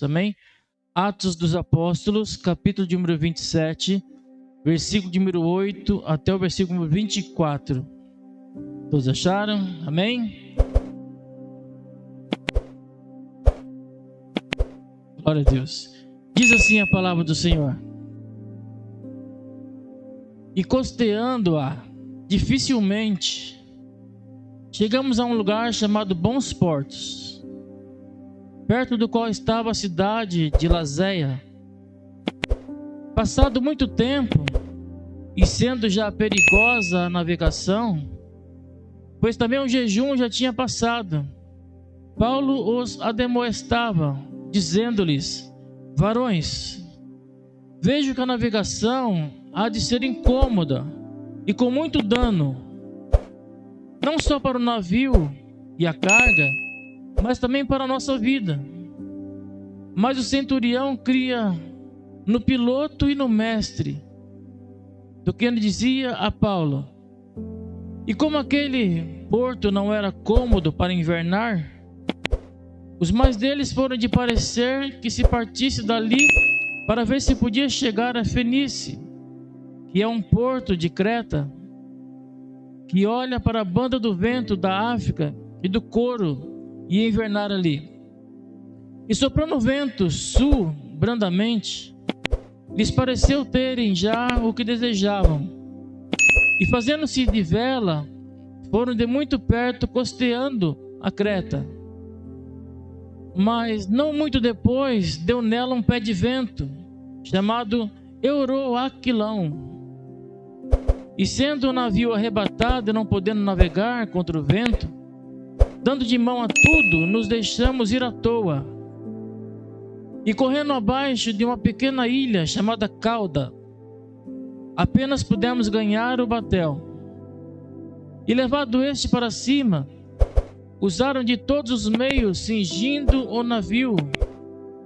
Amém? Atos dos Apóstolos, capítulo de número 27, versículo de número 8 até o versículo número 24. Todos acharam? Amém? Glória a Deus. Diz assim a palavra do Senhor: e costeando-a dificilmente, chegamos a um lugar chamado Bons Portos, perto do qual estava a cidade de Lazéia. Passado muito tempo, e sendo já perigosa a navegação, pois também o jejum já tinha passado, Paulo os admoestava, dizendo-lhes: varões, vejo que a navegação há de ser incômoda e com muito dano, não só para o navio e a carga, mas também para a nossa vida. Mas o centurião cria no piloto e no mestre, do que ele dizia a Paulo. E como aquele porto não era cômodo para invernar, os mais deles foram de parecer que se partisse dali para ver se podia chegar a Fenícia, que é um porto de Creta, que olha para a banda do vento da África e do Coro, e invernar ali. E soprando o vento sul brandamente, lhes pareceu terem já o que desejavam. E fazendo-se de vela, foram de muito perto costeando a Creta. Mas não muito depois, deu nela um pé de vento, chamado Euroaquilão. E sendo o navio arrebatado e não podendo navegar contra o vento, dando de mão a tudo, nos deixamos ir à toa. E correndo abaixo de uma pequena ilha chamada Cauda, apenas pudemos ganhar o batel. E levado este para cima, usaram de todos os meios, cingindo o navio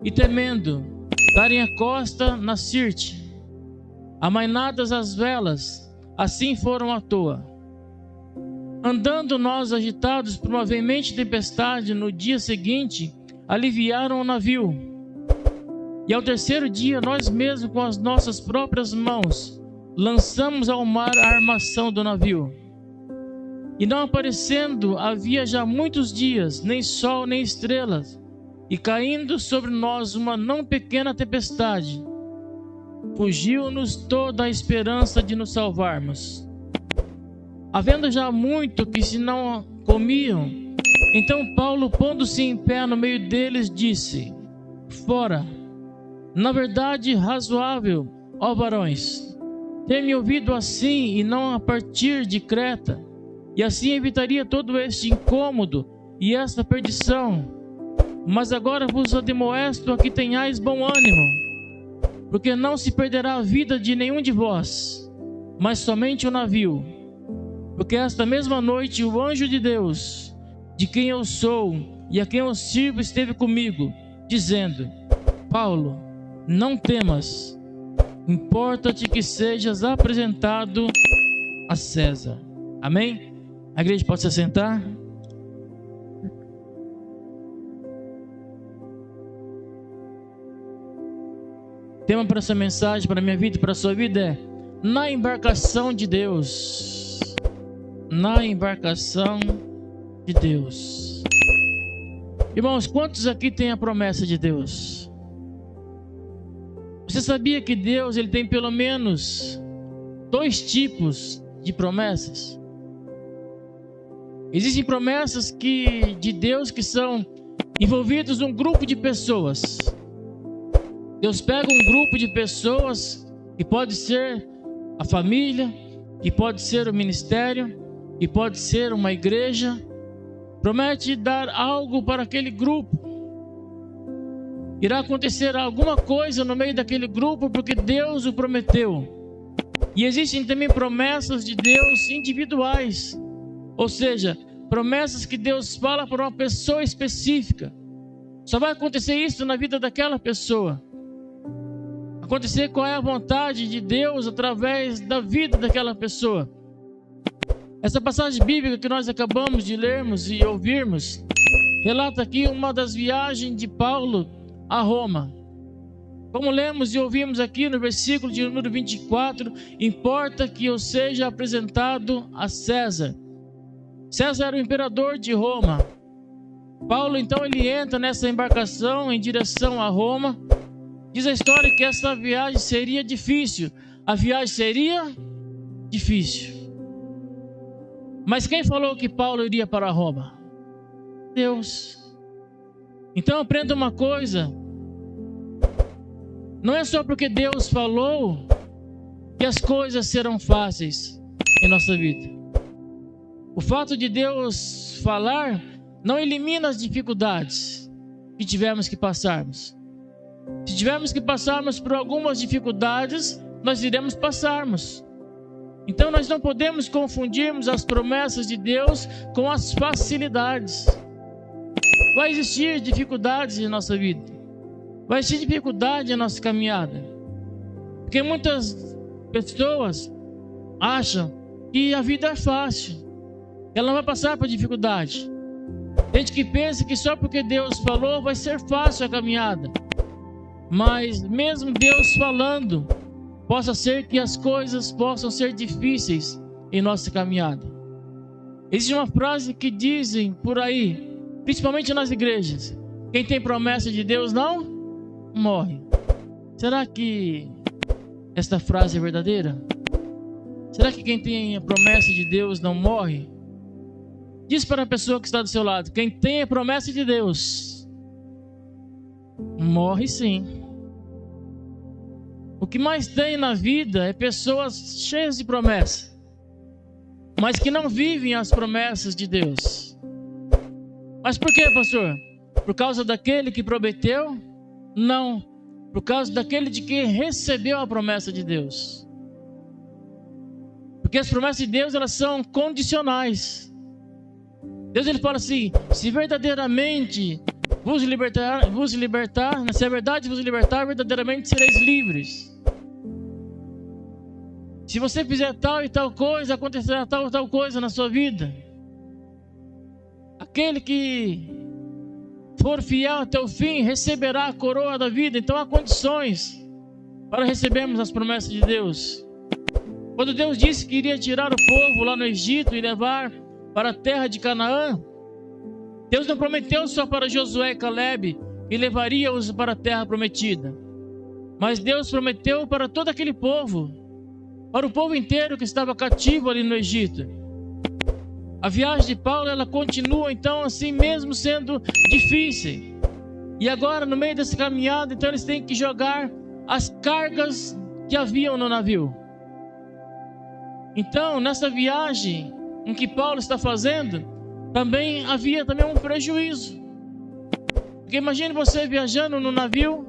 e temendo darem a costa na Sirte, amainadas as velas, assim foram à toa. Andando nós agitados por uma veemente tempestade, no dia seguinte aliviaram o navio. E ao terceiro dia, nós mesmos com as nossas próprias mãos lançamos ao mar a armação do navio. E não aparecendo havia já muitos dias, nem sol nem estrelas, e caindo sobre nós uma não pequena tempestade, fugiu-nos toda a esperança de nos salvarmos. Havendo já muito que se não comiam, então Paulo, pondo-se em pé no meio deles, disse: fora, na verdade razoável, ó varões, ter-me ouvido assim e não a partir de Creta, e assim evitaria todo este incômodo e esta perdição. Mas agora vos admoesto a que tenhais bom ânimo, porque não se perderá a vida de nenhum de vós, mas somente o navio. Porque esta mesma noite o anjo de Deus, de quem eu sou e a quem eu sirvo, esteve comigo, dizendo: Paulo, não temas, importa-te que sejas apresentado a César. Amém? A igreja pode se assentar? O tema para essa mensagem, para a minha vida e para a sua vida é: na embarcação de Deus. Na embarcação de Deus. Irmãos, quantos aqui têm a promessa de Deus? Você sabia que Deus ele tem pelo menos 2 tipos de promessas? Existem promessas de Deus que são envolvidos um grupo de pessoas. Deus pega um grupo de pessoas, que pode ser a família, que pode ser o ministério, que pode ser uma igreja, promete dar algo para aquele grupo. Irá acontecer alguma coisa no meio daquele grupo porque Deus o prometeu. E existem também promessas de Deus individuais, ou seja, promessas que Deus fala para uma pessoa específica. Só vai acontecer isso na vida daquela pessoa. Acontecer qual é a vontade de Deus através da vida daquela pessoa. Essa passagem bíblica que nós acabamos de lermos e ouvirmos relata aqui uma das viagens de Paulo a Roma. Como lemos e ouvimos aqui no versículo de número 24, importa que eu seja apresentado a César. César era o imperador de Roma. Paulo, então, ele entra nessa embarcação em direção a Roma. Diz a história que essa viagem seria difícil. A viagem seria difícil. Mas quem falou que Paulo iria para Roma? Deus. Então aprenda uma coisa. Não é só porque Deus falou que as coisas serão fáceis em nossa vida. O fato de Deus falar não elimina as dificuldades que tivermos que passarmos. Se tivermos que passarmos por algumas dificuldades, nós iremos passarmos. Então nós não podemos confundirmos as promessas de Deus com as facilidades. Vai existir dificuldades em nossa vida. Vai existir dificuldade na nossa caminhada. Porque muitas pessoas acham que a vida é fácil. Ela não vai passar por dificuldade. Tem gente que pensa que só porque Deus falou vai ser fácil a caminhada. Mas mesmo Deus falando, possa ser que as coisas possam ser difíceis em nossa caminhada. Existe uma frase que dizem por aí, principalmente nas igrejas: quem tem promessa de Deus não morre. Será que esta frase é verdadeira? Será que quem tem a promessa de Deus não morre? Diz para a pessoa que está do seu lado: quem tem a promessa de Deus morre sim. O que mais tem na vida é pessoas cheias de promessa, mas que não vivem as promessas de Deus. Mas por quê, pastor? Por causa daquele que prometeu? Não, por causa daquele de quem recebeu a promessa de Deus. Porque as promessas de Deus, elas são condicionais. Deus, ele fala assim: se verdadeiramente vos libertar, se a verdade vos libertar, verdadeiramente sereis livres. Se você fizer tal e tal coisa, acontecerá tal e tal coisa na sua vida. Aquele que for fiel até o fim receberá a coroa da vida. Então há condições para recebermos as promessas de Deus. Quando Deus disse que iria tirar o povo lá no Egito e levar para a terra de Canaã, Deus não prometeu só para Josué e Calebe e levaria-os para a terra prometida, mas Deus prometeu para todo aquele povo, para o povo inteiro que estava cativo ali no Egito. A viagem de Paulo, ela continua então assim mesmo sendo difícil. E agora no meio dessa caminhada, então eles têm que jogar as cargas que haviam no navio. Então nessa viagem em que Paulo está fazendo, também havia um prejuízo. Porque imagine você viajando no navio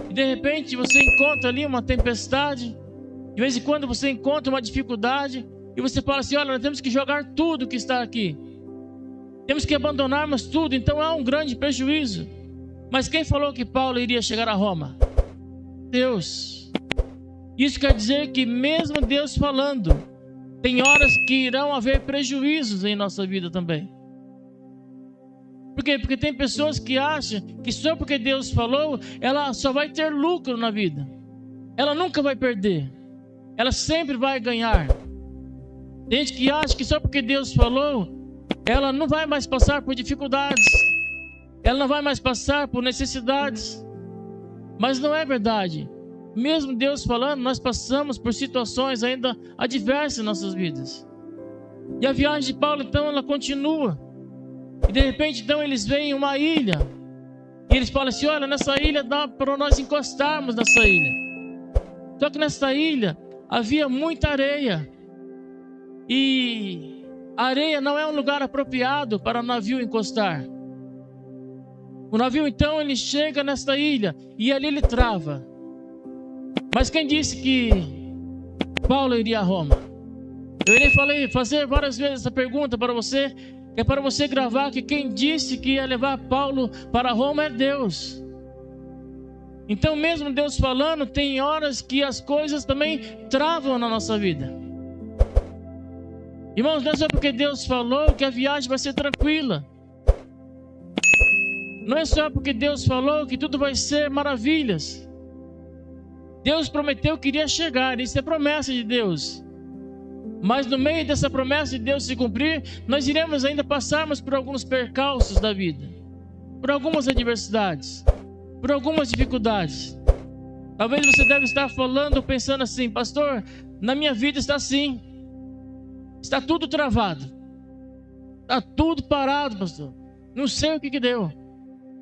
e de repente você encontra ali uma tempestade. De vez em quando você encontra uma dificuldade e você fala assim: olha, nós temos que jogar tudo que está aqui. Temos que abandonarmos tudo. Então há um grande prejuízo. Mas quem falou que Paulo iria chegar a Roma? Deus. Isso quer dizer que mesmo Deus falando, tem horas que irão haver prejuízos em nossa vida também. Por quê? Porque tem pessoas que acham que só porque Deus falou, ela só vai ter lucro na vida. Ela nunca vai perder. Ela sempre vai ganhar. Tem gente que acha que só porque Deus falou, ela não vai mais passar por dificuldades. Ela não vai mais passar por necessidades. Mas não é verdade. Mesmo Deus falando, nós passamos por situações ainda adversas em nossas vidas. E a viagem de Paulo, então, ela continua. E de repente, então, eles veem uma ilha. E eles falam assim: olha, nessa ilha dá para nós encostarmos nessa ilha. Só que nessa ilha havia muita areia. E a areia não é um lugar apropriado para o navio encostar. O navio, então, ele chega nessa ilha e ali ele trava. Mas quem disse que Paulo iria a Roma? Eu irei fazer várias vezes essa pergunta para você, que é para você gravar, que quem disse que ia levar Paulo para Roma é Deus. Então mesmo Deus falando, tem horas que as coisas também travam na nossa vida. Irmãos, não é só porque Deus falou que a viagem vai ser tranquila. Não é só porque Deus falou que tudo vai ser maravilhas. Deus prometeu que iria chegar, isso é promessa de Deus. Mas no meio dessa promessa de Deus se cumprir, nós iremos ainda passarmos por alguns percalços da vida, por algumas adversidades, por algumas dificuldades. Talvez você deve estar falando, pensando assim: pastor, na minha vida está assim, está tudo travado, está tudo parado, pastor, não sei o que deu,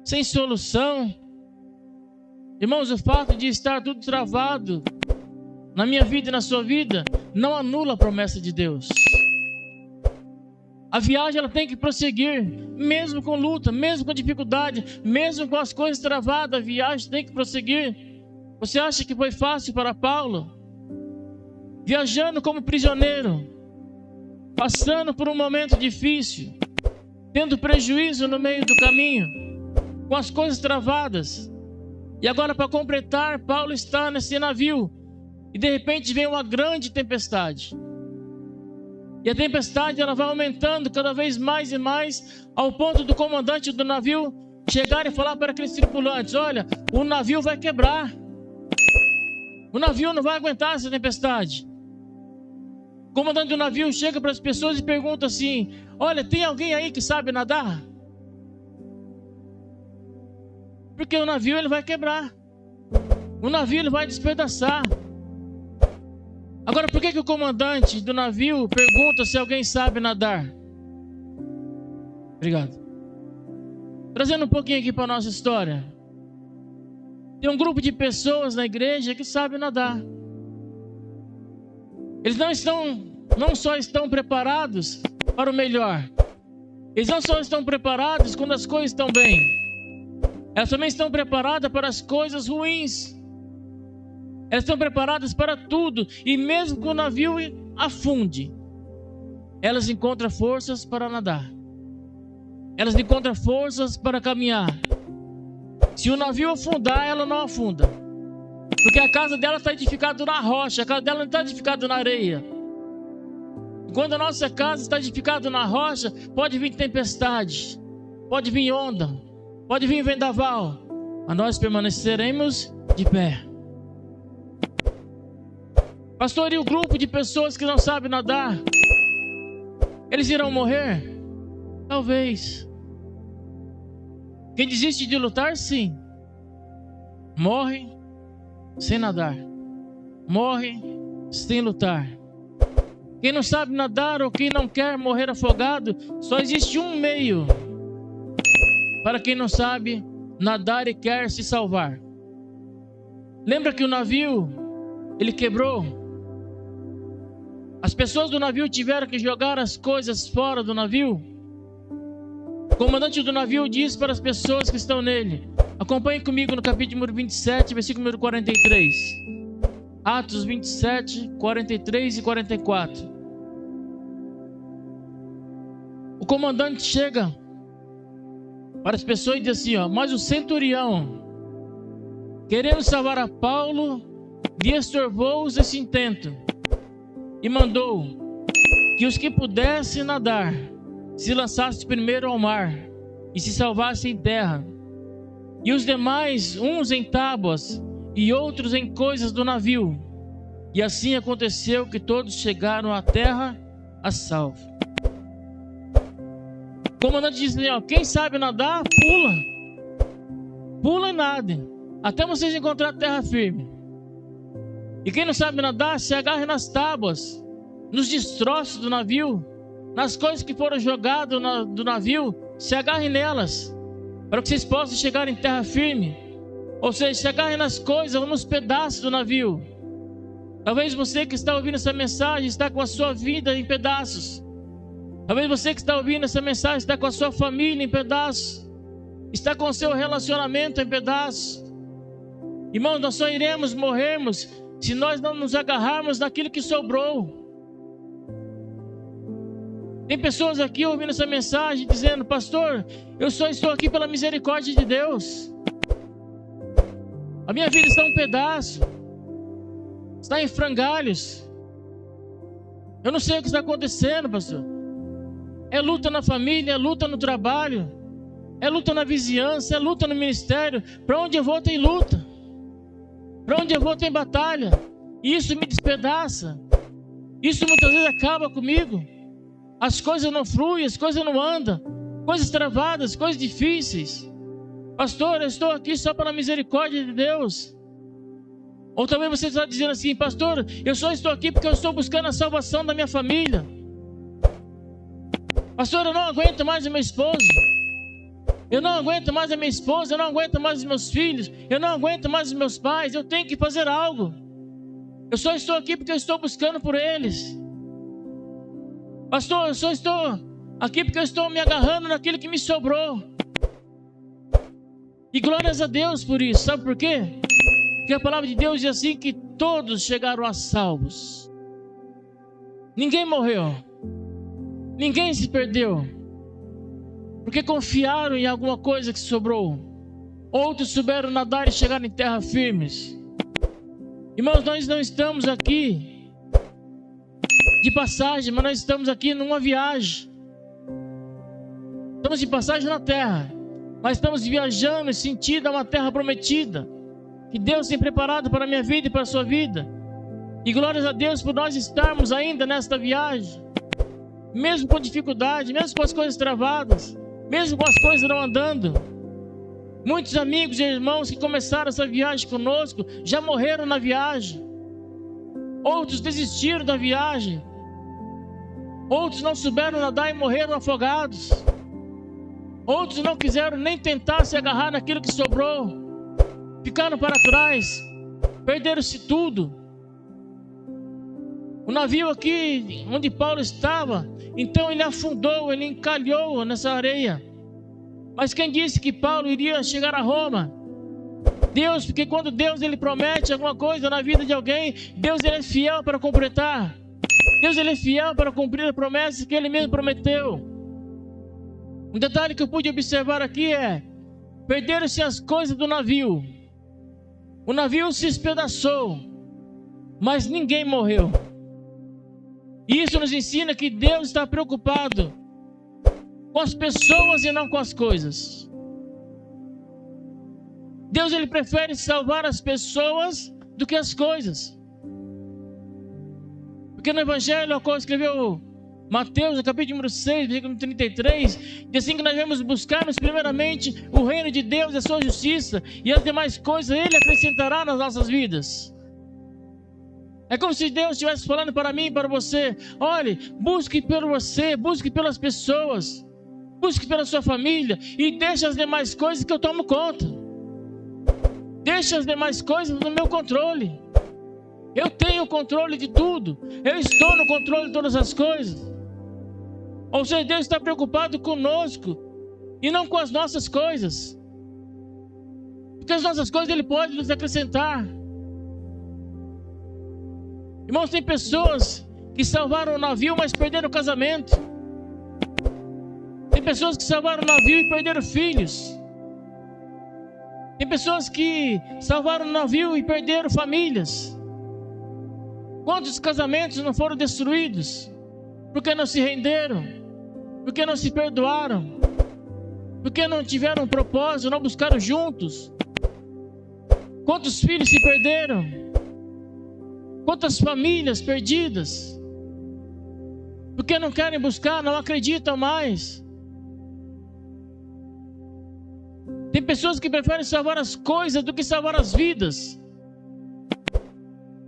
sem solução. Irmãos, o fato de estar tudo travado na minha vida e na sua vida não anula a promessa de Deus. A viagem ela tem que prosseguir, mesmo com luta, mesmo com dificuldade, mesmo com as coisas travadas, a viagem tem que prosseguir. Você acha que foi fácil para Paulo? Viajando como prisioneiro, passando por um momento difícil, tendo prejuízo no meio do caminho, com as coisas travadas. E agora, para completar, Paulo está nesse navio e de repente vem uma grande tempestade. E a tempestade ela vai aumentando cada vez mais e mais, ao ponto do comandante do navio chegar e falar para aqueles tripulantes: olha, o navio vai quebrar. O navio não vai aguentar essa tempestade. O comandante do navio chega para as pessoas e pergunta assim: olha, tem alguém aí que sabe nadar? Porque o navio ele vai quebrar. O navio ele vai despedaçar. Agora, por que o comandante do navio pergunta se alguém sabe nadar? Obrigado. Trazendo um pouquinho aqui para a nossa história. Tem um grupo de pessoas na igreja que sabem nadar. Eles não só estão preparados para o melhor. Eles não só estão preparados quando as coisas estão bem. Elas também estão preparadas para as coisas ruins. Elas estão preparadas para tudo. E mesmo que o navio afunde, elas encontram forças para nadar. Elas encontram forças para caminhar. Se o navio afundar, ela não afunda. Porque a casa dela está edificada na rocha. A casa dela não está edificada na areia. Quando a nossa casa está edificada na rocha, pode vir tempestade, pode vir onda, pode vir vendaval, mas nós permaneceremos de pé. Pastor, e o grupo de pessoas que não sabem nadar? Eles irão morrer? Talvez. Quem desiste de lutar, sim, morre sem nadar, morre sem lutar. Quem não sabe nadar ou quem não quer morrer afogado, só existe um meio para quem não sabe nadar e quer se salvar. Lembra que o navio, ele quebrou? As pessoas do navio tiveram que jogar as coisas fora do navio. O comandante do navio diz para as pessoas que estão nele. Acompanhe comigo no capítulo número 27, versículo número 43. Atos 27, 43 e 44. O comandante chega para as pessoas e diz assim: mas o centurião, querendo salvar a Paulo, lhe estorvou esse intento e mandou que os que pudessem nadar se lançassem primeiro ao mar e se salvassem em terra, e os demais, uns em tábuas e outros em coisas do navio. E assim aconteceu que todos chegaram à terra a salvo. O comandante disse: quem sabe nadar, pula e nade, até vocês encontrarem a terra firme. E quem não sabe nadar, se agarre nas tábuas, nos destroços do navio, nas coisas que foram jogadas do navio, se agarre nelas, para que vocês possam chegar em terra firme. Ou seja, se agarre nas coisas ou nos pedaços do navio. Talvez você que está ouvindo essa mensagem está com a sua vida em pedaços. Talvez você que está ouvindo essa mensagem está com a sua família em pedaços. Está com o seu relacionamento em pedaços. Irmãos, nós só iremos morrermos se nós não nos agarrarmos naquilo que sobrou. Tem pessoas aqui ouvindo essa mensagem dizendo: pastor, eu só estou aqui pela misericórdia de Deus. A minha vida está um pedaço, está em frangalhos. Eu não sei o que está acontecendo, pastor. É luta na família, é luta no trabalho, é luta na vizinhança, é luta no ministério. Para onde eu vou tem luta. Para onde eu vou tem batalha. E isso me despedaça. Isso muitas vezes acaba comigo. As coisas não fluem, as coisas não andam. Coisas travadas, coisas difíceis. Pastor, eu estou aqui só pela misericórdia de Deus. Ou também você está dizendo assim: pastor, eu só estou aqui porque eu estou buscando a salvação da minha família. Pastor, eu não aguento mais o meu esposo. Eu não aguento mais a minha esposa. Eu não aguento mais os meus filhos. Eu não aguento mais os meus pais. Eu tenho que fazer algo. Eu só estou aqui porque eu estou buscando por eles. Pastor, eu só estou aqui porque eu estou me agarrando naquilo que me sobrou. E glórias a Deus por isso. Sabe por quê? Porque a palavra de Deus diz assim: que todos chegaram a salvos. Ninguém morreu. Ninguém se perdeu. Porque confiaram em alguma coisa que sobrou. Outros souberam nadar e chegaram em terra firmes. Irmãos, nós não estamos aqui de passagem, mas nós estamos aqui numa viagem. Estamos de passagem na terra, mas estamos viajando em sentido a uma terra prometida, que Deus tem preparado para a minha vida e para a sua vida. E glórias a Deus por nós estarmos ainda nesta viagem, mesmo com dificuldade, mesmo com as coisas travadas, mesmo com as coisas não andando. Muitos amigos e irmãos que começaram essa viagem conosco já morreram na viagem. Outros desistiram da viagem. Outros não souberam nadar e morreram afogados. Outros não quiseram nem tentar se agarrar naquilo que sobrou. Ficaram para trás. Perderam-se tudo. O navio aqui onde Paulo estava, então ele afundou, ele encalhou nessa areia. Mas quem disse que Paulo iria chegar a Roma? Deus, porque quando Deus ele promete alguma coisa na vida de alguém, Deus ele é fiel para completar. Deus ele é fiel para cumprir a promessa que ele mesmo prometeu. Um detalhe que eu pude observar aqui é: perderam-se as coisas do navio. O navio se espedaçou, mas ninguém morreu. E isso nos ensina que Deus está preocupado com as pessoas e não com as coisas. Deus ele prefere salvar as pessoas do que as coisas. Porque no Evangelho, ao qual escreveu Mateus, no capítulo número 6, versículo 33, diz assim que nós devemos buscarmos primeiramente o reino de Deus e a sua justiça, e as demais coisas ele acrescentará nas nossas vidas. É como se Deus estivesse falando para mim e para você: olhe, busque por você, busque pelas pessoas, busque pela sua família, e deixe as demais coisas que eu tomo conta. Deixe as demais coisas no meu controle. Eu tenho o controle de tudo. Eu estou no controle de todas as coisas. Ou seja, Deus está preocupado conosco e não com as nossas coisas. Porque as nossas coisas Ele pode nos acrescentar. Irmãos, tem pessoas que salvaram o navio, mas perderam o casamento. Tem pessoas que salvaram o navio e perderam filhos. Tem pessoas que salvaram o navio e perderam famílias. Quantos casamentos não foram destruídos? Porque não se renderam? Porque não se perdoaram? Porque não tiveram um propósito, não buscaram juntos? Quantos filhos se perderam? Quantas famílias perdidas? Porque não querem buscar, não acreditam mais. Tem pessoas que preferem salvar as coisas do que salvar as vidas.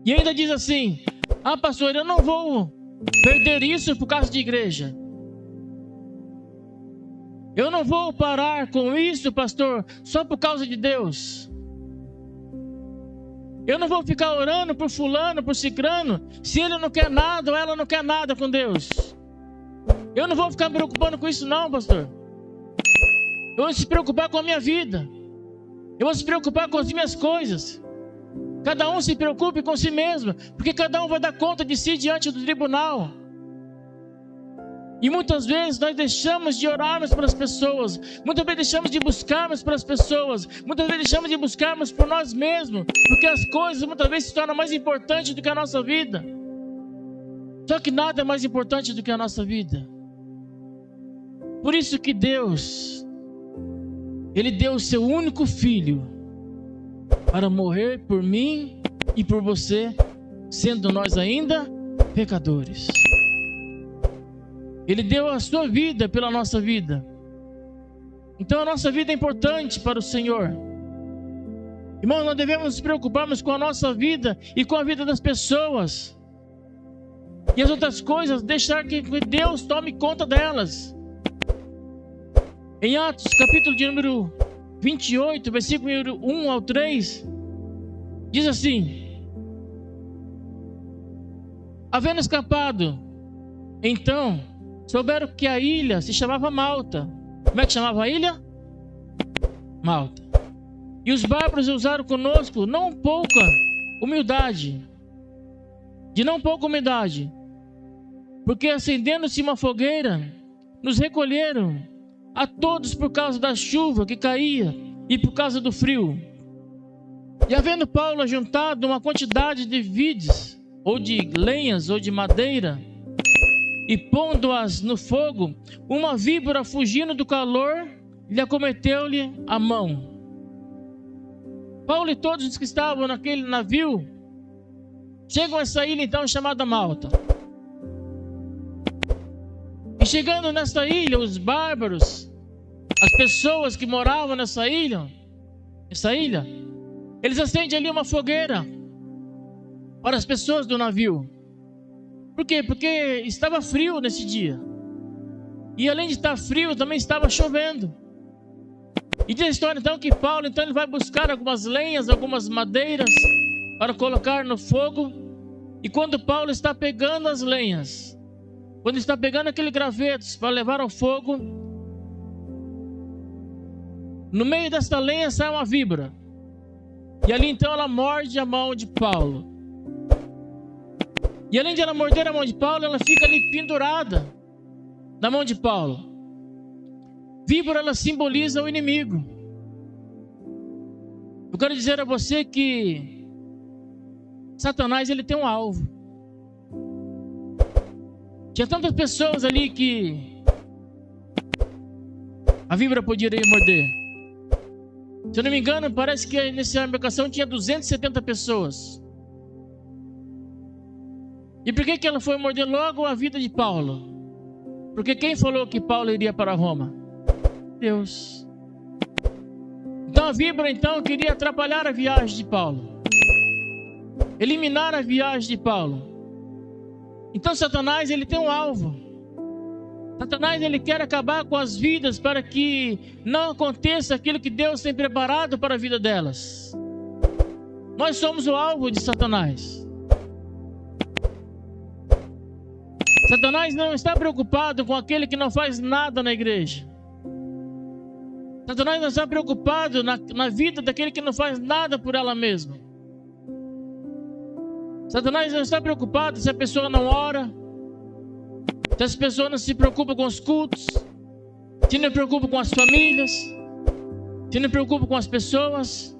E ainda diz assim: ah, pastor, eu não vou perder isso por causa de igreja. Eu não vou parar com isso, pastor, só por causa de Deus. Eu não vou ficar orando por fulano, por cicrano, se ele não quer nada ou ela não quer nada com Deus. Eu não vou ficar me preocupando com isso não, pastor. Eu vou se preocupar com a minha vida. Eu vou se preocupar com as minhas coisas. Cada um se preocupe com si mesmo, porque cada um vai dar conta de si diante do tribunal. E muitas vezes nós deixamos de orarmos pelas pessoas, muitas vezes deixamos de buscarmos pelas pessoas, muitas vezes deixamos de buscarmos por nós mesmos, porque as coisas muitas vezes se tornam mais importantes do que a nossa vida. Só que nada é mais importante do que a nossa vida. Por isso que Deus, Ele deu o seu único filho para morrer por mim e por você, sendo nós ainda pecadores. Ele deu a sua vida pela nossa vida. Então a nossa vida é importante para o Senhor. Irmão, nós devemos nos preocuparmos com a nossa vida e com a vida das pessoas. E as outras coisas, deixar que Deus tome conta delas. Em Atos, capítulo de número 28, versículo 1 ao 3, diz assim: havendo escapado, então, souberam que a ilha se chamava Malta. Como é que chamava a ilha? Malta. E os bárbaros usaram conosco de não pouca humildade, porque acendendo-se uma fogueira, nos recolheram a todos por causa da chuva que caía e por causa do frio. E havendo Paulo ajuntado uma quantidade de vides, ou de lenhas, ou de madeira, e pondo-as no fogo, uma víbora, fugindo do calor, lhe acometeu-lhe a mão. Paulo e todos os que estavam naquele navio chegam a essa ilha então chamada Malta. E chegando nessa ilha, os bárbaros, as pessoas que moravam nessa ilha, eles acendem ali uma fogueira para as pessoas do navio. Por quê? Porque estava frio nesse dia. E além de estar frio, também estava chovendo. E diz a história então que Paulo então ele vai buscar algumas lenhas, algumas madeiras para colocar no fogo. E quando Paulo está pegando as lenhas, quando está pegando aquele gravetos para levar ao fogo, no meio desta lenha sai uma víbora. E ali então ela morde a mão de Paulo. E além de ela morder a mão de Paulo, ela fica ali pendurada na mão de Paulo. Víbora, ela simboliza o inimigo. Eu quero dizer a você que Satanás, ele tem um alvo. Tinha tantas pessoas ali que a víbora podia morder. Se eu não me engano, parece que nessa embarcação tinha 270 pessoas. E por que ela foi morder logo a vida de Paulo? Porque quem falou que Paulo iria para Roma? Deus. Então a víbora então queria atrapalhar a viagem de Paulo, eliminar a viagem de Paulo. Então Satanás, ele tem um alvo. Satanás, ele quer acabar com as vidas para que não aconteça aquilo que Deus tem preparado para a vida delas. Nós somos o alvo de Satanás. Satanás não está preocupado com aquele que não faz nada na igreja. Satanás não está preocupado na vida daquele que não faz nada por ela mesma. Satanás não está preocupado se a pessoa não ora, se as pessoas não se preocupam com os cultos, se não preocupam com as famílias, se não preocupam com as pessoas.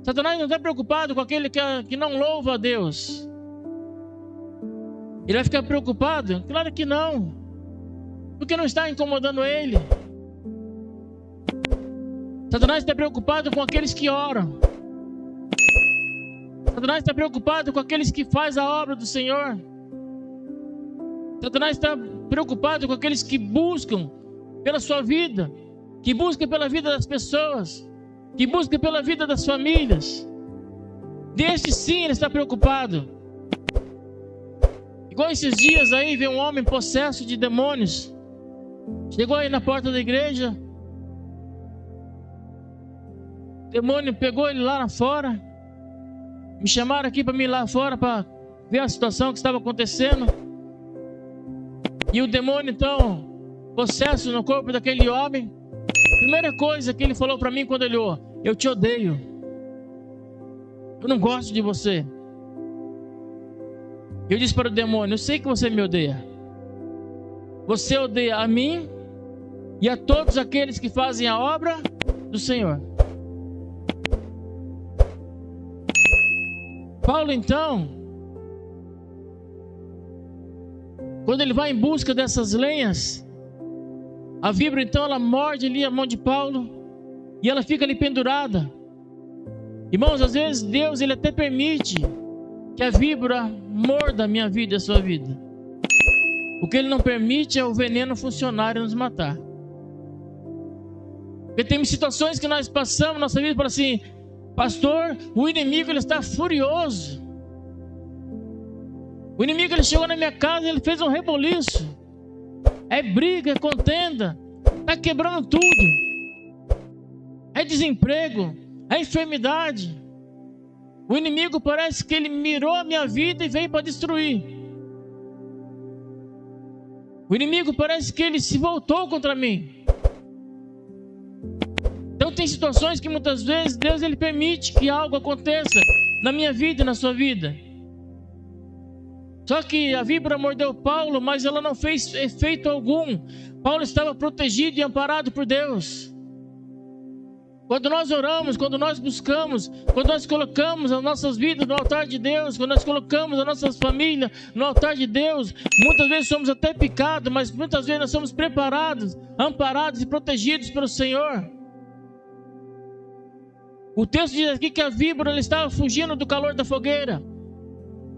Satanás não está preocupado com aquele que não louva a Deus. Ele vai ficar preocupado? Claro que não, porque não está incomodando ele. Satanás está preocupado com aqueles que oram. Satanás está preocupado com aqueles que fazem a obra do Senhor. Satanás está preocupado com aqueles que buscam pela sua vida, que buscam pela vida das pessoas, que buscam pela vida das famílias. Deste sim ele está preocupado. Igual esses dias aí, veio um homem possesso de demônios. Chegou aí na porta da igreja. O demônio pegou ele lá fora. Me chamaram aqui para me ir lá fora para ver a situação que estava acontecendo. E o demônio então, possesso no corpo daquele homem. Primeira coisa que ele falou para mim quando ele olhou: eu te odeio. Eu não gosto de você. Eu disse para o demônio: eu sei que você me odeia. Você odeia a mim e a todos aqueles que fazem a obra do Senhor. Paulo então, quando ele vai em busca dessas lenhas, a víbora então ela morde ali a mão de Paulo. e ela fica ali pendurada. Irmãos, às vezes Deus, Ele até permite que a víbora morda a minha vida e a sua vida. O que Ele não permite é o veneno funcionar e nos matar. Porque tem situações que nós passamos na nossa vida e fala assim: pastor, o inimigo ele está furioso. O inimigo ele chegou na minha casa e ele fez um reboliço. É briga, é contenda, está quebrando tudo. É desemprego, é enfermidade. O inimigo parece que ele mirou a minha vida e veio para destruir. O inimigo parece que ele se voltou contra mim. Então tem situações que muitas vezes Deus ele permite que algo aconteça na minha vida e na sua vida. Só que a víbora mordeu Paulo, mas ela não fez efeito algum. Paulo estava protegido e amparado por Deus. Quando nós oramos, quando nós buscamos, quando nós colocamos as nossas vidas no altar de Deus, quando nós colocamos as nossas famílias no altar de Deus, muitas vezes somos até picados, mas muitas vezes nós somos preparados, amparados e protegidos pelo Senhor. O texto diz aqui que a víbora ela estava fugindo do calor da fogueira.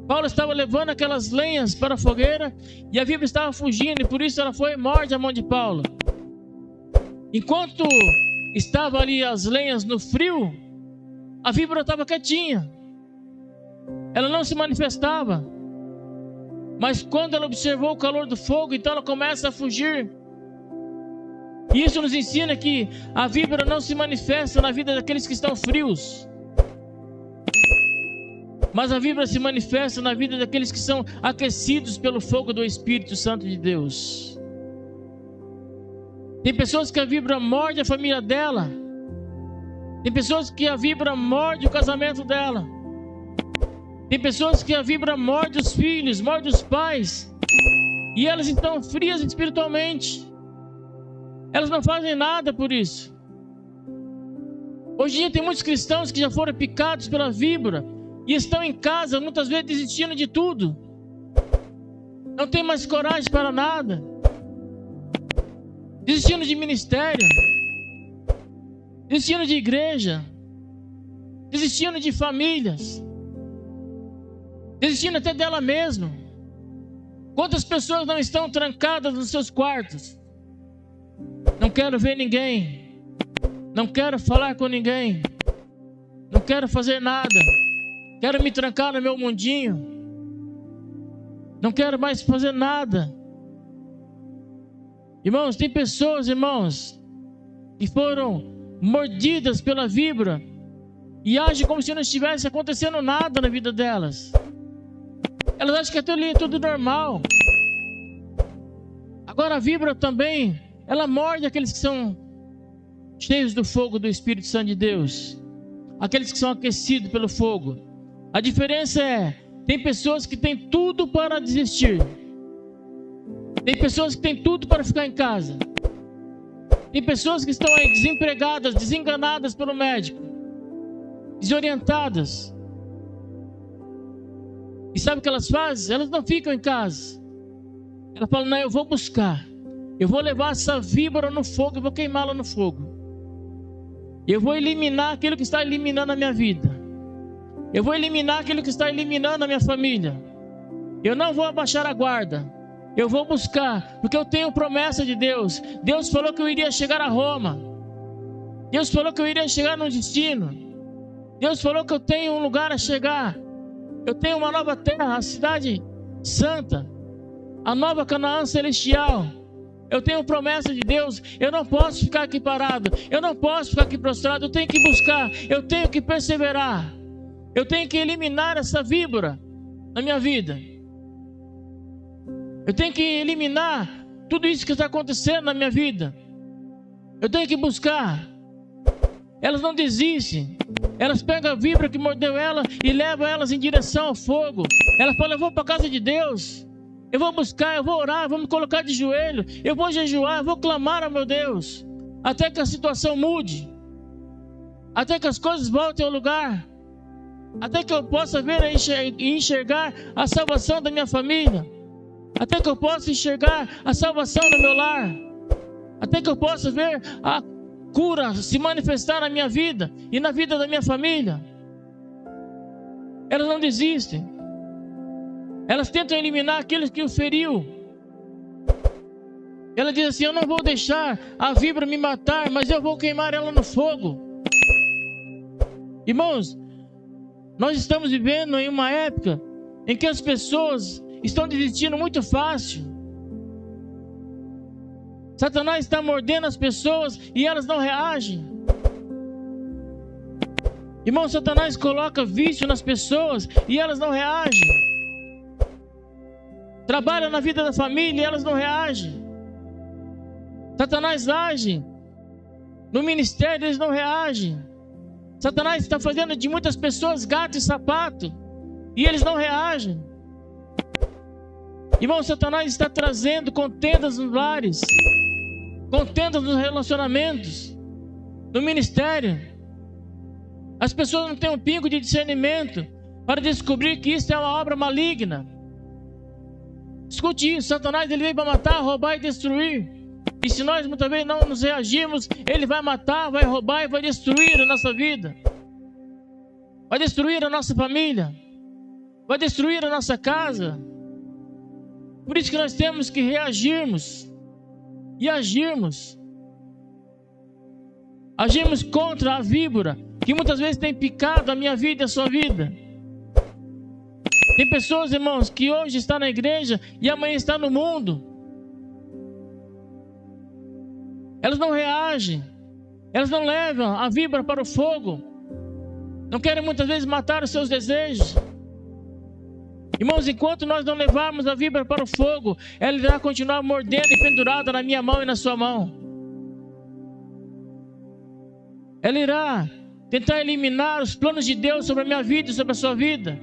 Paulo estava levando aquelas lenhas para a fogueira e a víbora estava fugindo, e por isso ela foi e morde a mão de Paulo. Enquanto estava ali as lenhas no frio, a víbora estava quietinha. Ela não se manifestava. Mas quando ela observou o calor do fogo, então ela começa a fugir. E isso nos ensina que a víbora não se manifesta na vida daqueles que estão frios, mas a víbora se manifesta na vida daqueles que são aquecidos pelo fogo do Espírito Santo de Deus. Tem pessoas que a víbora morde a família dela. Tem pessoas que a víbora morde o casamento dela. Tem pessoas que a víbora morde os filhos, morde os pais. E elas estão frias espiritualmente. Elas não fazem nada por isso. Hoje em dia tem muitos cristãos que já foram picados pela víbora e estão em casa, muitas vezes desistindo de tudo. Não tem mais coragem para nada. Desistindo de ministério. Desistindo de igreja. Desistindo de famílias. Desistindo até dela mesma. Quantas pessoas não estão trancadas nos seus quartos? Não quero ver ninguém. Não quero falar com ninguém. Não quero fazer nada. Quero me trancar no meu mundinho. Não quero mais fazer nada. Irmãos, tem pessoas, irmãos, que foram mordidas pela víbora e agem como se não estivesse acontecendo nada na vida delas. Elas acham que aquilo é tudo normal. Agora a víbora também, ela morde aqueles que são cheios do fogo do Espírito Santo de Deus, aqueles que são aquecidos pelo fogo. A diferença é, tem pessoas que têm tudo para desistir. Tem pessoas que têm tudo para ficar em casa. Tem pessoas que estão aí desempregadas, desenganadas pelo médico, desorientadas. E sabe o que elas fazem? Elas não ficam em casa. Elas falam, não, eu vou buscar. Eu vou levar essa víbora no fogo, eu vou queimá-la no fogo. Eu vou eliminar aquilo que está eliminando a minha vida. Eu vou eliminar aquilo que está eliminando a minha família. Eu não vou abaixar a guarda. Eu vou buscar, porque eu tenho promessa de Deus. Deus falou que eu iria chegar a Roma. Deus falou que eu iria chegar no destino. Deus falou que eu tenho um lugar a chegar. Eu tenho uma nova terra, a cidade santa, a nova Canaã celestial. Eu tenho promessa de Deus. Eu não posso ficar aqui parado. Eu não posso ficar aqui prostrado. Eu tenho que buscar. Eu tenho que perseverar. Eu tenho que eliminar essa víbora na minha vida. Eu tenho que eliminar tudo isso que está acontecendo na minha vida. Eu tenho que buscar. Elas não desistem. Elas pegam a víbora que mordeu ela e levam elas em direção ao fogo. Elas falam, eu vou para a casa de Deus. Eu vou buscar, eu vou orar, eu vou me colocar de joelho. Eu vou jejuar, eu vou clamar ao meu Deus. Até que a situação mude. Até que as coisas voltem ao lugar. Até que eu possa ver e enxergar a salvação da minha família. Até que eu possa enxergar a salvação do meu lar. Até que eu possa ver cura se manifestar na minha vida e na vida da minha família. Elas não desistem. Elas tentam eliminar aqueles que o feriu. Ela diz assim: eu não vou deixar a víbora me matar, mas eu vou queimar ela no fogo. Irmãos, nós estamos vivendo em uma época em que as pessoas estão desistindo muito fácil. Satanás está mordendo as pessoas e elas não reagem. Irmão, Satanás coloca vício nas pessoas e elas não reagem. Trabalha na vida da família e elas não reagem. Satanás age no ministério e eles não reagem. Satanás está fazendo de muitas pessoas gato e sapato e eles não reagem. Irmão, Satanás está trazendo contendas nos lares, contendas nos relacionamentos, no ministério. As pessoas não têm um pingo de discernimento para descobrir que isso é uma obra maligna. Escute isso: Satanás ele veio para matar, roubar e destruir. E se nós muitas vezes não nos reagirmos, ele vai matar, vai roubar e vai destruir a nossa vida. Vai destruir a nossa família. Vai destruir a nossa casa. Por isso que nós temos que reagirmos e agirmos. Agirmos contra a víbora que muitas vezes tem picado a minha vida e a sua vida. Tem pessoas, irmãos, que hoje estão na igreja e amanhã estão no mundo. Elas não reagem. Elas não levam a víbora para o fogo. Não querem muitas vezes matar os seus desejos. Irmãos, enquanto nós não levarmos a víbora para o fogo, ela irá continuar mordendo e pendurada na minha mão e na sua mão. Ela irá tentar eliminar os planos de Deus sobre a minha vida e sobre a sua vida.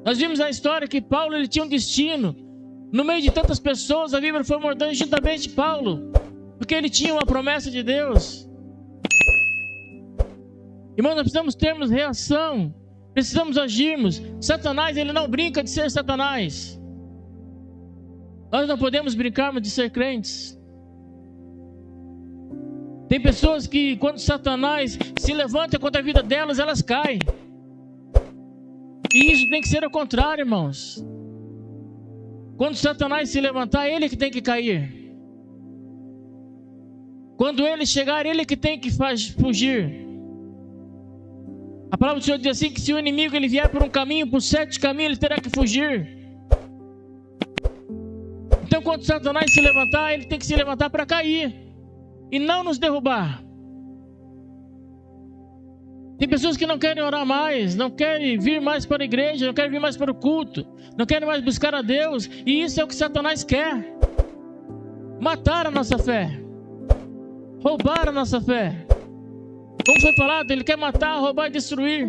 Nós vimos a história que Paulo ele tinha um destino. No meio de tantas pessoas, a víbora foi mordendo juntamente Paulo, porque ele tinha uma promessa de Deus. Irmãos, nós precisamos termos reação, precisamos agirmos. Satanás, ele não brinca de ser Satanás. Nós não podemos brincarmos de ser crentes. Tem pessoas que quando Satanás se levanta contra a vida delas, elas caem. E isso tem que ser ao contrário, irmãos. Quando Satanás se levantar, ele que tem que cair. Quando ele chegar, ele que tem que fugir. A palavra do Senhor diz assim, que se o inimigo ele vier por um caminho, por 7 caminhos, ele terá que fugir. Então quando Satanás se levantar, ele tem que se levantar para cair e não nos derrubar. Tem pessoas que não querem orar mais, não querem vir mais para a igreja, não querem vir mais para o culto, não querem mais buscar a Deus. E isso é o que Satanás quer: matar a nossa fé, roubar a nossa fé. Como foi falado, ele quer matar, roubar e destruir.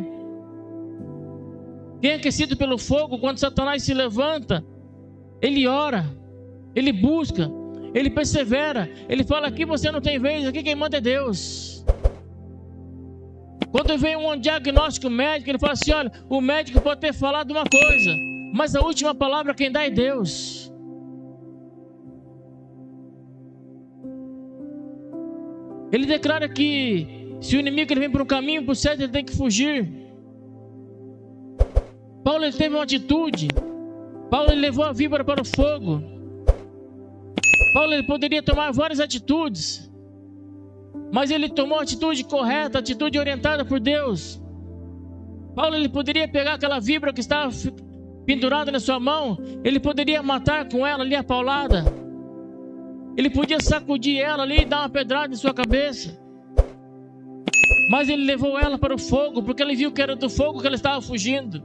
Quem é aquecido pelo fogo, quando Satanás se levanta, ele ora, ele busca, ele persevera, ele fala: aqui você não tem vez, aqui quem manda é Deus. Quando vem um diagnóstico médico, ele fala assim: olha, o médico pode ter falado uma coisa, mas a última palavra quem dá é Deus. Ele declara que se o inimigo ele vem por um caminho, por certo ele tem que fugir. Paulo ele teve uma atitude. Paulo ele levou a víbora para o fogo. Paulo ele poderia tomar várias atitudes, mas ele tomou a atitude correta, a atitude orientada por Deus. Paulo ele poderia pegar aquela víbora que estava pendurada na sua mão, ele poderia matar com ela ali a paulada. Ele podia sacudir ela ali e dar uma pedrada em sua cabeça. Mas ele levou ela para o fogo, porque ele viu que era do fogo que ela estava fugindo.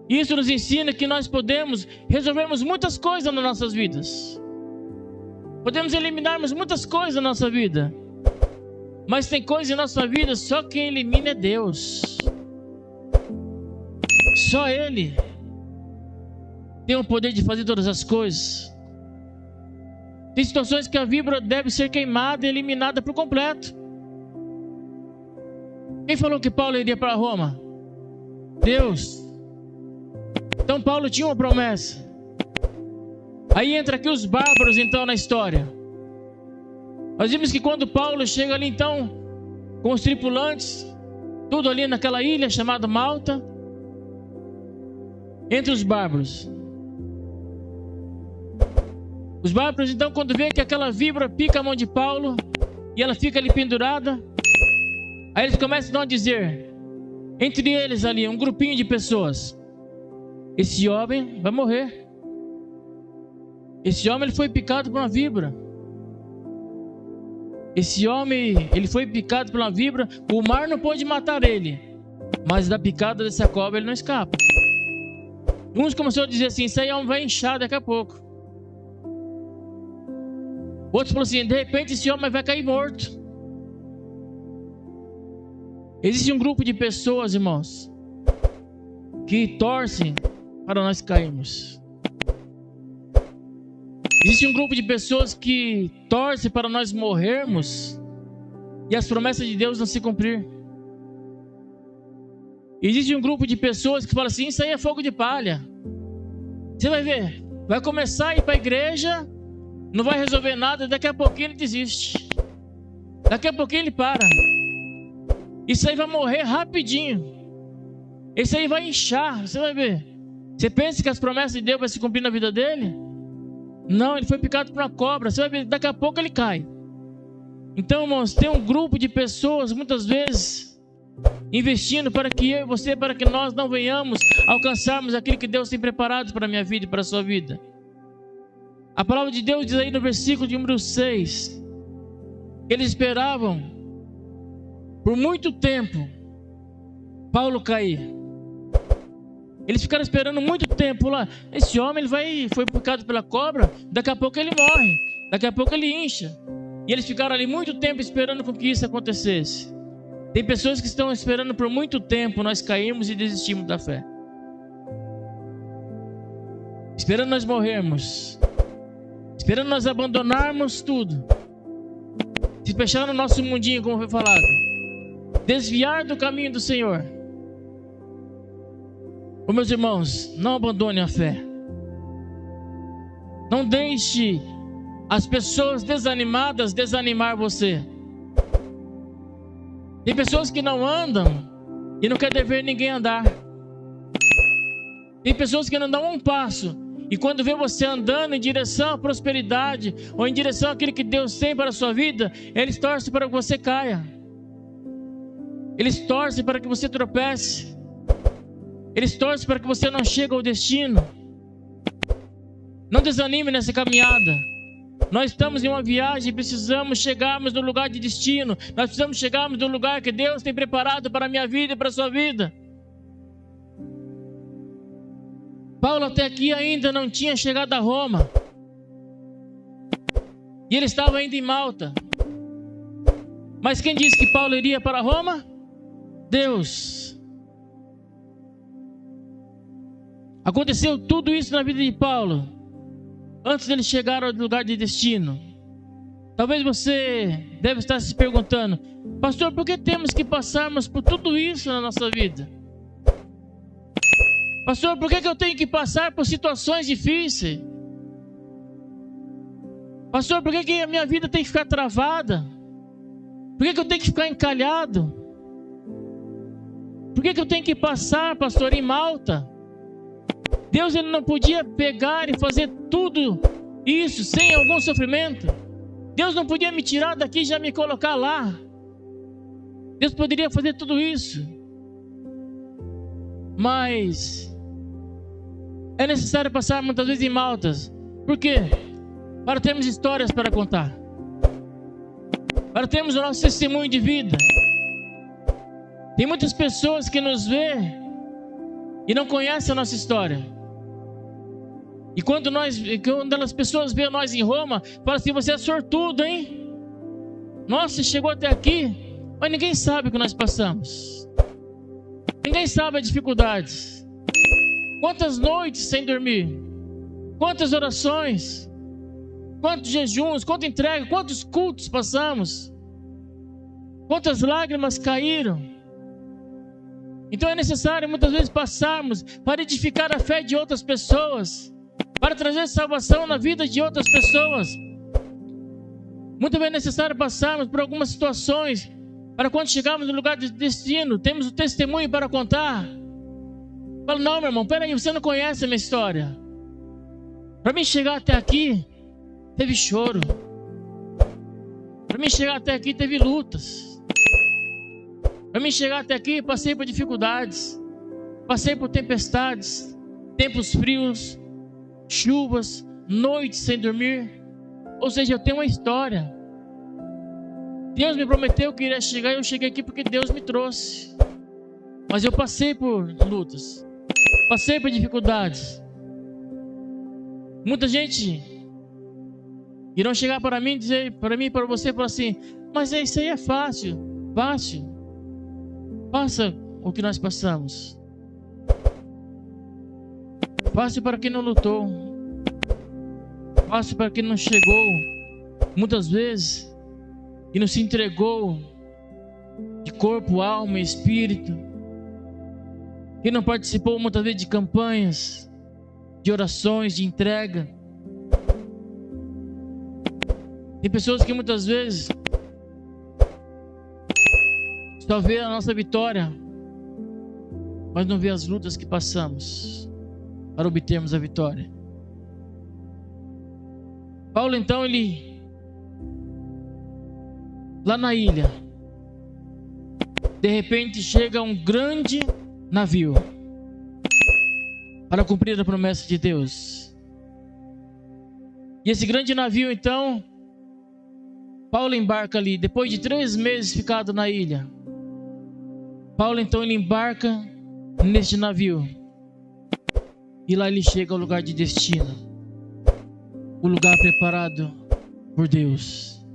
Isso nos ensina que nós podemos resolvermos muitas coisas nas nossas vidas. Podemos eliminarmos muitas coisas na nossa vida. Mas tem coisas em nossa vida, só quem elimina é Deus. Só Ele tem o poder de fazer todas as coisas. Tem situações que a víbora deve ser queimada e eliminada por completo. Quem falou que Paulo iria para Roma? Deus. Então Paulo tinha uma promessa. Aí entra aqui os bárbaros então na história. Nós vimos que quando Paulo chega ali então, com os tripulantes, tudo ali naquela ilha chamada Malta, entre os bárbaros. Os bárbaros então, quando vê que aquela víbora pica a mão de Paulo, e ela fica ali pendurada, aí eles começam então a dizer, entre eles ali, um grupinho de pessoas, esse homem vai morrer. Esse homem, ele foi picado por uma víbora. Esse homem, ele foi picado por uma víbora. O mar não pôde matar ele, mas da picada dessa cobra ele não escapa. Uns começaram a dizer assim, isso aí vai inchar daqui a pouco. Outros falaram assim, de repente esse homem vai cair morto. Existe um grupo de pessoas, irmãos, que torcem para nós cairmos. Existe um grupo de pessoas que torcem para nós morrermos e as promessas de Deus não se cumprir. Existe um grupo de pessoas que falam assim, isso aí é fogo de palha. Você vai ver, vai começar a ir para a igreja, não vai resolver nada, daqui a pouquinho ele desiste. Daqui a pouquinho ele para. Isso aí vai morrer rapidinho. Isso aí vai inchar, você vai ver. Você pensa que as promessas de Deus vão se cumprir na vida dele? Não, ele foi picado por uma cobra. Você vai ver, daqui a pouco ele cai. Então, irmãos, tem um grupo de pessoas, muitas vezes, investindo para que eu e você, para que nós não venhamos alcançarmos aquilo que Deus tem preparado para a minha vida e para a sua vida. A palavra de Deus diz aí no versículo de número 6, que eles esperavam por muito tempo Paulo cair. Eles ficaram esperando muito tempo lá. Esse homem foi picado pela cobra, daqui a pouco ele morre, daqui a pouco ele incha. E eles ficaram ali muito tempo esperando com que isso acontecesse. Tem pessoas que estão esperando por muito tempo nós cairmos e desistimos da fé. Esperando nós morrermos. Esperando nós abandonarmos tudo. Se fechar no nosso mundinho, como foi falado. Desviar do caminho do Senhor. Ô, meus irmãos, não abandone a fé. Não deixe as pessoas desanimadas desanimar você. Tem pessoas que não andam e não querem ver ninguém andar. Tem pessoas que não dão um passo e quando vê você andando em direção à prosperidade ou em direção àquilo que Deus tem para a sua vida, eles torcem para que você caia. Eles torcem para que você tropece. Eles torcem para que você não chegue ao destino. Não desanime nessa caminhada. Nós estamos em uma viagem e precisamos chegarmos no lugar de destino. Nós precisamos chegarmos no lugar que Deus tem preparado para a minha vida e para a sua vida. Paulo até aqui ainda não tinha chegado a Roma. E ele estava ainda em Malta. Mas quem disse que Paulo iria para Roma? Deus. Aconteceu tudo isso na vida de Paulo antes dele chegar ao lugar de destino. Talvez você deve estar se perguntando: pastor, por que temos que passarmos por tudo isso na nossa vida? Pastor, por que eu tenho que passar por situações difíceis? Pastor, por que a minha vida tem que ficar travada? Por que eu tenho que ficar encalhado? Por que eu tenho que passar, pastor, em Malta? Deus, ele não podia pegar e fazer tudo isso sem algum sofrimento. Deus não podia me tirar daqui e já me colocar lá. Deus poderia fazer tudo isso. Mas é necessário passar muitas vezes em Maltas. Por quê? Para termos histórias para contar. Para termos o nosso testemunho de vida. Tem muitas pessoas que nos vê e não conhecem a nossa história. E quando as pessoas veem nós em Roma, falam assim: você é sortudo, hein? Nossa, chegou até aqui. Mas ninguém sabe o que nós passamos. Ninguém sabe as dificuldades. Quantas noites sem dormir? Quantas orações? Quantos jejuns? Quanta entrega? Quantos cultos passamos? Quantas lágrimas caíram? Então é necessário muitas vezes passarmos para edificar a fé de outras pessoas, para trazer salvação na vida de outras pessoas. Muitas vezes é necessário passarmos por algumas situações para quando chegarmos no lugar de destino, temos o testemunho para contar. Fala, não, meu irmão, peraí, você não conhece a minha história. Para mim chegar até aqui, teve choro. Para mim chegar até aqui, teve lutas. Para mim chegar até aqui, passei por dificuldades. Passei por tempestades, tempos frios, chuvas, noites sem dormir. Ou seja, eu tenho uma história. Deus me prometeu que iria chegar e eu cheguei aqui porque Deus me trouxe. Mas eu passei por lutas. Passei por dificuldades. Muita gente irão chegar para mim e dizer, para mim e para você, falar assim, mas isso aí é fácil. Fácil. Passa o que nós passamos. Fácil para quem não lutou. Fácil para quem não chegou. Muitas vezes. E não se entregou. De corpo, alma e espírito. Quem não participou muitas vezes de campanhas. De orações, de entrega. Tem pessoas que muitas vezes só vê a nossa vitória, mas não vê as lutas que passamos para obtermos a vitória. Paulo então, ele lá na ilha, de repente chega um grande navio para cumprir a promessa de Deus. E esse grande navio então, Paulo embarca ali, depois de 3 meses ficado na ilha. Paulo então ele embarca neste navio. E lá ele chega ao lugar de destino. O lugar preparado por Deus.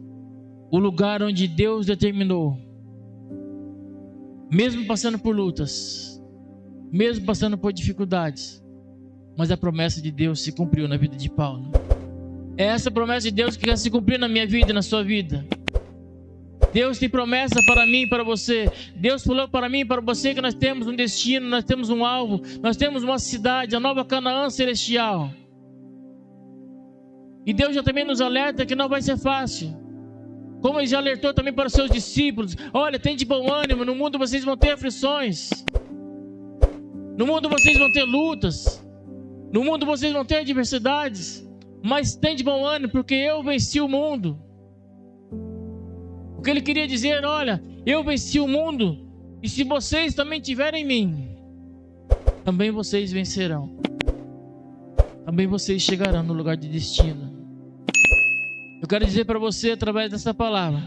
O lugar onde Deus determinou. Mesmo passando por lutas. Mesmo passando por dificuldades. Mas a promessa de Deus se cumpriu na vida de Paulo. É essa promessa de Deus que quer se cumprir na minha vida e na sua vida. Deus tem promessa para mim e para você. Deus falou para mim e para você que nós temos um destino, nós temos um alvo, nós temos uma cidade, a nova Canaã celestial. E Deus já também nos alerta que não vai ser fácil. Como Ele já alertou também para os seus discípulos. Olha, tem de bom ânimo, no mundo vocês vão ter aflições. No mundo vocês vão ter lutas. No mundo vocês vão ter adversidades. Mas tem de bom ânimo, porque eu venci o mundo. O que ele queria dizer, olha, eu venci o mundo, e se vocês também tiverem em mim, também vocês vencerão. Também vocês chegarão no lugar de destino. Eu quero dizer para você, através dessa palavra,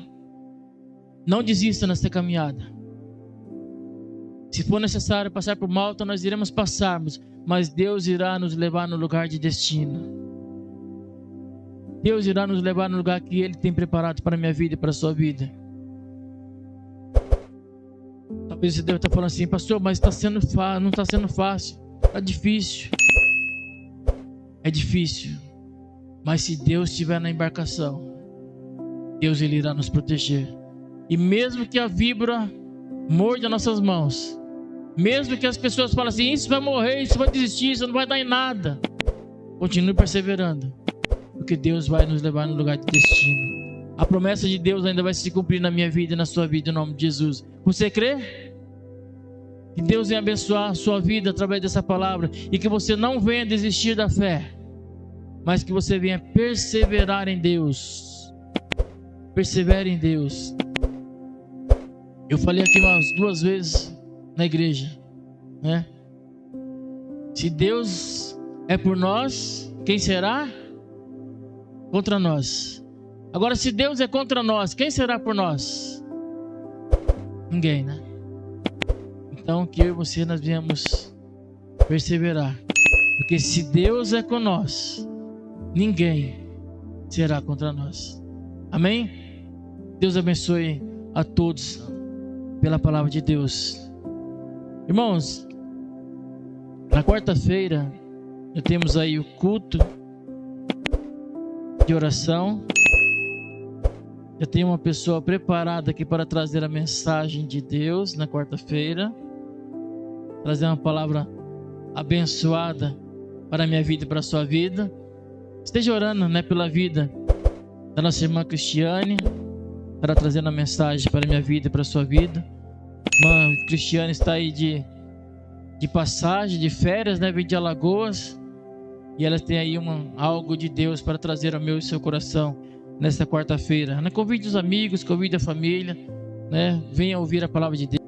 não desista nessa caminhada. Se for necessário passar por Malta, nós iremos passarmos, mas Deus irá nos levar no lugar de destino. Deus irá nos levar no lugar que Ele tem preparado para a minha vida e para a sua vida. Talvez você deve estar falando assim, pastor, mas não está sendo fácil, está difícil. É difícil, mas se Deus estiver na embarcação, Deus Ele irá nos proteger. E mesmo que a víbora morda nossas mãos, mesmo que as pessoas falem assim, isso vai morrer, isso vai desistir, isso não vai dar em nada, continue perseverando. Porque Deus vai nos levar no lugar de destino. A promessa de Deus ainda vai se cumprir na minha vida e na sua vida, em nome de Jesus. Você crê? Que Deus venha abençoar a sua vida através dessa palavra. E que você não venha desistir da fé, mas que você venha perseverar em Deus. Persevere em Deus. Eu falei aqui umas 2 vezes na igreja, né? Se Deus é por nós, quem será contra nós? Agora, se Deus é contra nós, quem será por nós? Ninguém, né? Então, que eu e você nós viemos perseverar, porque se Deus é com nós, ninguém será contra nós. Amém? Deus abençoe a todos pela palavra de Deus. Irmãos, na quarta-feira nós temos aí o culto de oração. Eu tenho uma pessoa preparada aqui para trazer a mensagem de Deus na quarta-feira, trazer uma palavra abençoada para a minha vida e para a sua vida. Esteja orando, né, pela vida da nossa irmã Cristiane, estará trazendo a mensagem para a minha vida e para a sua vida. Irmã Cristiane está aí de passagem, de férias, né? Vem de Alagoas. E ela tem aí algo de Deus para trazer ao meu e seu coração nesta quarta-feira. Convide os amigos, convide a família, né? Venha ouvir a palavra de Deus.